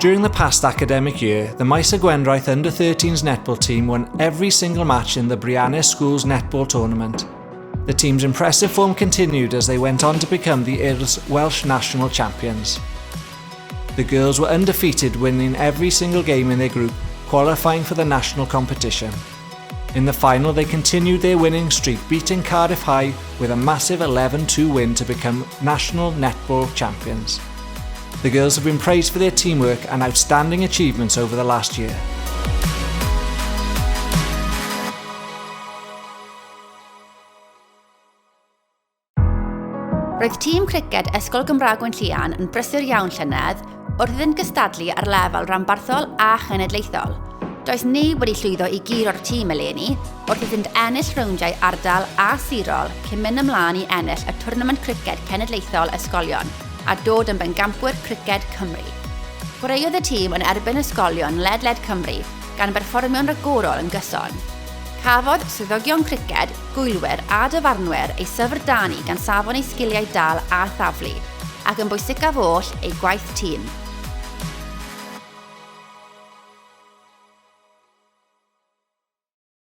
During the past academic year, the Maes y Gwendraeth Under-13s netball team won every single match in the Briannes Schools netball tournament. The team's impressive form continued as they went on to become the IR's Welsh national champions. The girls were undefeated, winning every single game in their group, qualifying for the national competition. In the final, they continued their winning streak, beating Cardiff High with a massive 11-2 win to become national netball champions. The girls have been praised for their teamwork and outstanding achievements over the last year. Roedd tîm criced Ysgol Gymraeg Gwenllian yn brysur iawn llynedd wrth iddynt gystadlu ar lefel rhanbarthol a chenedlaethol. Does neb wedi llwyddo i guro'r tîm eleni wrth iddynt ennill rowndiau ardal a sirol cyn mynd ymlaen i ennill y twrnament criced cenedlaethol ysgolion a dod yn bengampwyr criced Cymru. Chwaraeodd y tîm yn erbyn ysgolion ledled Cymru gan berfformio'n ragorol yn gyson. Cafodd swyddogion criced, gwylwyr a dyfarnwyr eu syfrdanu gan safon eu sgiliau dal a thaflu ac yn bwysicaf oll eu gwaith tîm.